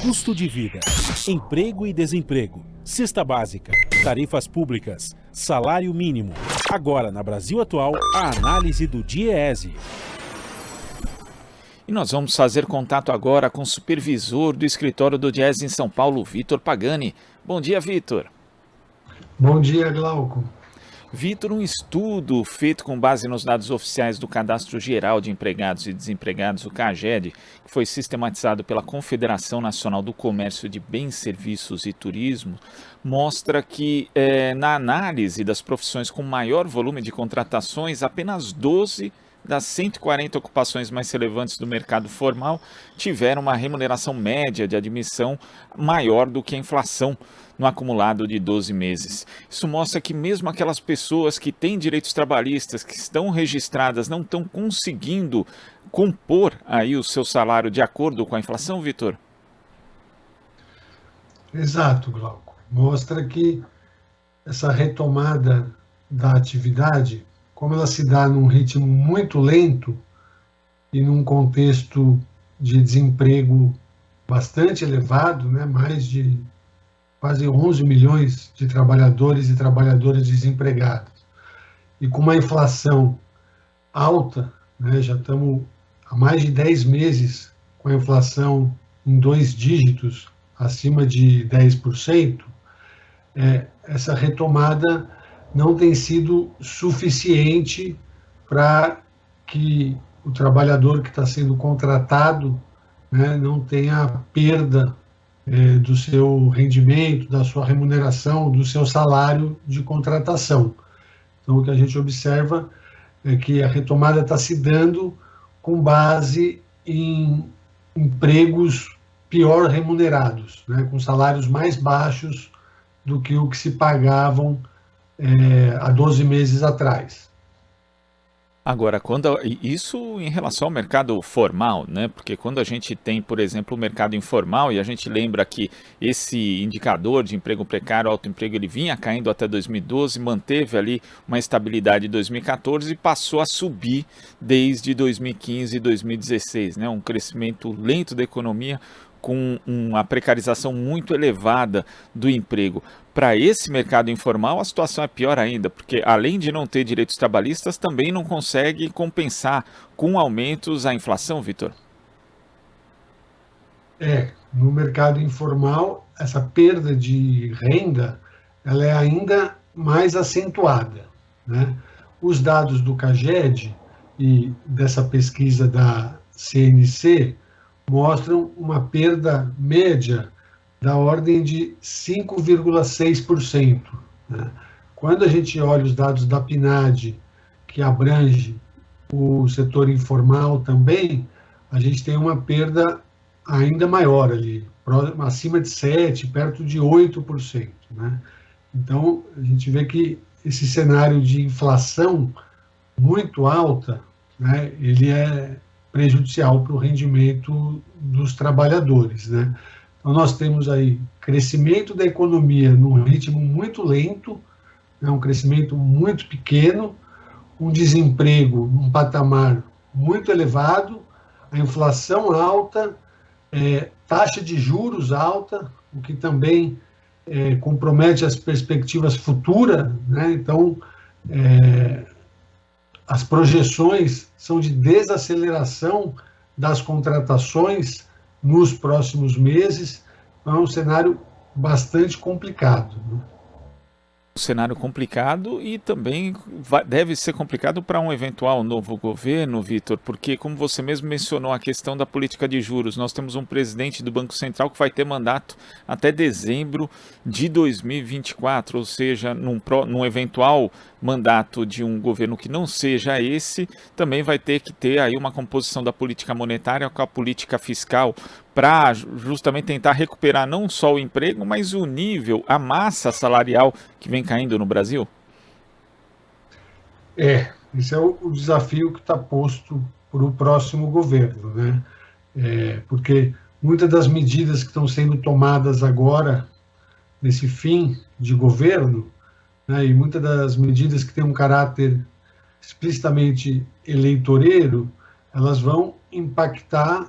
Custo de vida, emprego e desemprego, cesta básica, tarifas públicas, salário mínimo. Agora, na Brasil Atual, a análise do DIEESE. E nós vamos fazer contato agora com o supervisor do escritório do DIEESE em São Paulo, Vitor Pagani. Bom dia, Vitor. Bom dia, Glauco. Vitor, um estudo feito com base nos dados oficiais do Cadastro Geral de Empregados e Desempregados, o CAGED, que foi sistematizado pela Confederação Nacional do Comércio de Bens, Serviços e Turismo, mostra que na análise das profissões com maior volume de contratações, apenas 12 das 140 ocupações mais relevantes do mercado formal tiveram uma remuneração média de admissão maior do que a inflação no acumulado de 12 meses. Isso mostra que mesmo aquelas pessoas que têm direitos trabalhistas, que estão registradas, não estão conseguindo compor aí o seu salário de acordo com a inflação, Vitor? Exato, Glauco. Mostra que essa retomada da atividade, como ela se dá num ritmo muito lento e num contexto de desemprego bastante elevado, né, mais de quase 11 milhões de trabalhadores e trabalhadoras desempregados, e com uma inflação alta, né, já estamos há mais de 10 meses com a inflação em 2 dígitos, acima de 10%, essa retomada não tem sido suficiente para que o trabalhador que está sendo contratado, né, não tenha perda do seu rendimento, da sua remuneração, do seu salário de contratação. Então, o que a gente observa é que a retomada está se dando com base em empregos pior remunerados, né, com salários mais baixos do que o que se pagavam há 12 meses atrás. Agora, isso em relação ao mercado formal, né? Porque quando a gente tem, por exemplo, o mercado informal, e a gente lembra que esse indicador de emprego precário, autoemprego, ele vinha caindo até 2012, manteve ali uma estabilidade em 2014 e passou a subir desde 2015 e 2016, né? Um crescimento lento da economia, com uma precarização muito elevada do emprego. Para esse mercado informal, a situação é pior ainda, porque além de não ter direitos trabalhistas, também não consegue compensar com aumentos a inflação, Vitor? No mercado informal, essa perda de renda, ela é ainda mais acentuada, né? Os dados do CAGED e dessa pesquisa da CNC mostram uma perda média da ordem de 5,6%. Né? Quando a gente olha os dados da PNAD, que abrange o setor informal também, a gente tem uma perda ainda maior ali, acima de 7%, perto de 8%. Né? Então, a gente vê que esse cenário de inflação muito alta, né, ele é prejudicial para o rendimento dos trabalhadores, né? Então, nós temos aí crescimento da economia num ritmo muito lento, né, um crescimento muito pequeno, um desemprego num patamar muito elevado, a inflação alta, taxa de juros alta, o que também compromete as perspectivas futuras, né? Então, as projeções são de desaceleração das contratações nos próximos meses. É um cenário bastante complicado, né? Um cenário complicado e também deve ser complicado para um eventual novo governo, Vitor, porque, como você mesmo mencionou, a questão da política de juros, nós temos um presidente do Banco Central que vai ter mandato até dezembro de 2024, ou seja, num eventual mandato de um governo que não seja esse, também vai ter que ter aí uma composição da política monetária com a política fiscal para justamente tentar recuperar não só o emprego, mas o nível, a massa salarial que vem caindo no Brasil? Esse é o desafio que está posto para o próximo governo, né? Porque muitas das medidas que estão sendo tomadas agora, nesse fim de governo, né, e muitas das medidas que têm um caráter explicitamente eleitoreiro, elas vão impactar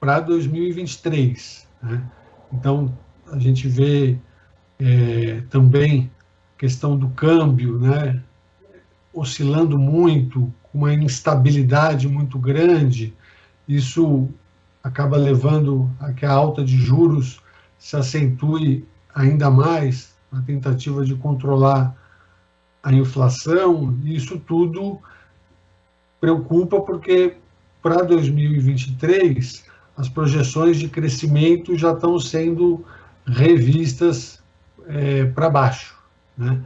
para 2023. Né? Então, a gente vê também a questão do câmbio, né, oscilando muito, com uma instabilidade muito grande. Isso acaba levando a que a alta de juros se acentue ainda mais na tentativa de controlar a inflação. Isso tudo preocupa porque para 2023 as projeções de crescimento já estão sendo revistas para baixo, né?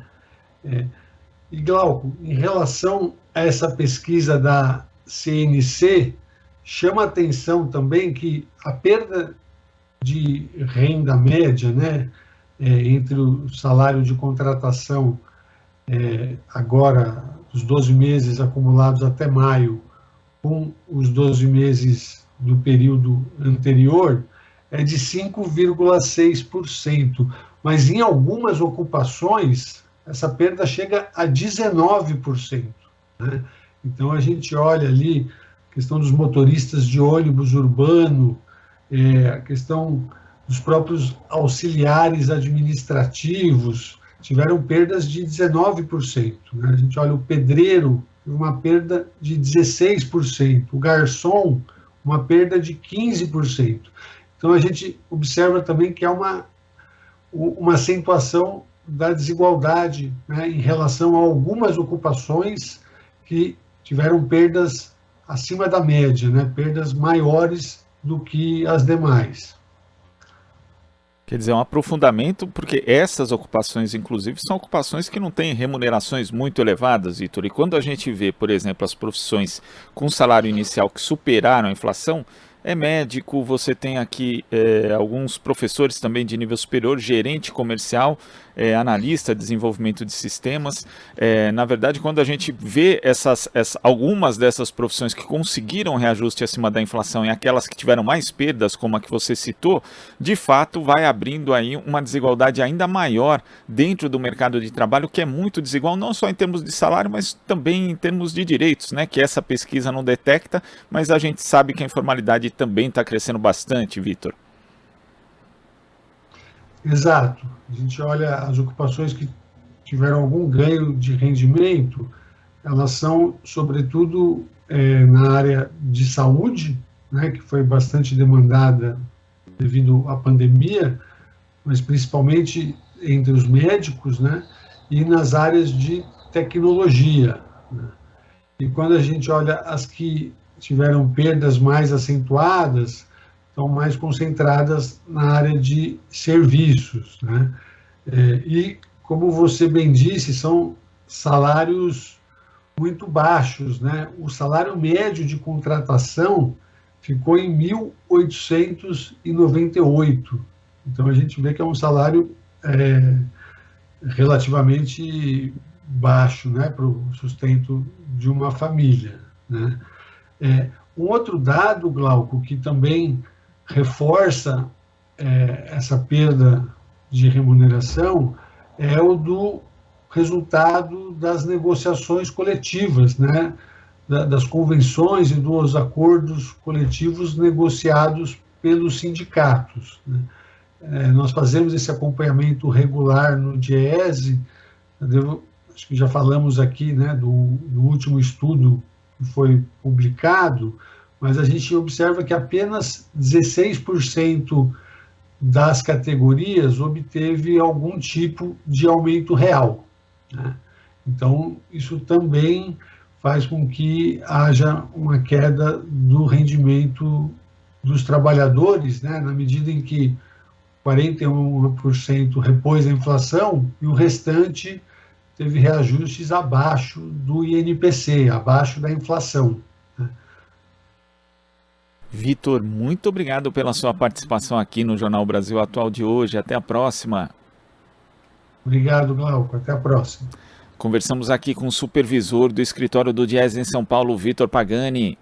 E Glauco, em relação a essa pesquisa da CNC, chama atenção também que a perda de renda média, né, entre o salário de contratação agora, os 12 meses acumulados até maio, com os 12 meses do período anterior, é de 5,6%, mas em algumas ocupações essa perda chega a 19%. Né? Então a gente olha ali a questão dos motoristas de ônibus urbano, a questão dos próprios auxiliares administrativos, tiveram perdas de 19%. Né? A gente olha o pedreiro, uma perda de 16%, o garçom, uma perda de 15%. Então, a gente observa também que há uma acentuação da desigualdade, né, em relação a algumas ocupações que tiveram perdas acima da média, né, perdas maiores do que as demais. Quer dizer, um aprofundamento, porque essas ocupações, inclusive, são ocupações que não têm remunerações muito elevadas, Vitor. E quando a gente vê, por exemplo, as profissões com salário inicial que superaram a inflação, é médico, você tem aqui alguns professores também de nível superior, gerente comercial, analista de desenvolvimento de sistemas. Na verdade, quando a gente vê algumas dessas profissões que conseguiram reajuste acima da inflação e aquelas que tiveram mais perdas, como a que você citou, de fato vai abrindo aí uma desigualdade ainda maior dentro do mercado de trabalho, que é muito desigual, não só em termos de salário, mas também em termos de direitos, né? Que essa pesquisa não detecta, mas a gente sabe que a informalidade também está crescendo bastante, Vitor. Exato. A gente olha as ocupações que tiveram algum ganho de rendimento, elas são, sobretudo, na área de saúde, né, que foi bastante demandada devido à pandemia, mas principalmente entre os médicos, né, e nas áreas de tecnologia. Né. E quando a gente olha as que tiveram perdas mais acentuadas, estão mais concentradas na área de serviços, né? E, como você bem disse, são salários muito baixos, né? O salário médio de contratação ficou em 1.898. Então, a gente vê que é um salário relativamente baixo, né, para o sustento de uma família, né? Um outro dado, Glauco, que também reforça essa perda de remuneração é o do resultado das negociações coletivas, né, das convenções e dos acordos coletivos negociados pelos sindicatos. Né. Nós fazemos esse acompanhamento regular no DIEESE, acho que já falamos aqui, né, do último estudo que foi publicado, mas a gente observa que apenas 16% das categorias obteve algum tipo de aumento real, né? Então, isso também faz com que haja uma queda do rendimento dos trabalhadores, né, na medida em que 41% repôs a inflação e o restante teve reajustes abaixo do INPC, abaixo da inflação. Vitor, muito obrigado pela sua participação aqui no Jornal Brasil Atual de hoje. Até a próxima. Obrigado, Glauco. Até a próxima. Conversamos aqui com o supervisor do escritório do DIEESE em São Paulo, Vitor Pagani.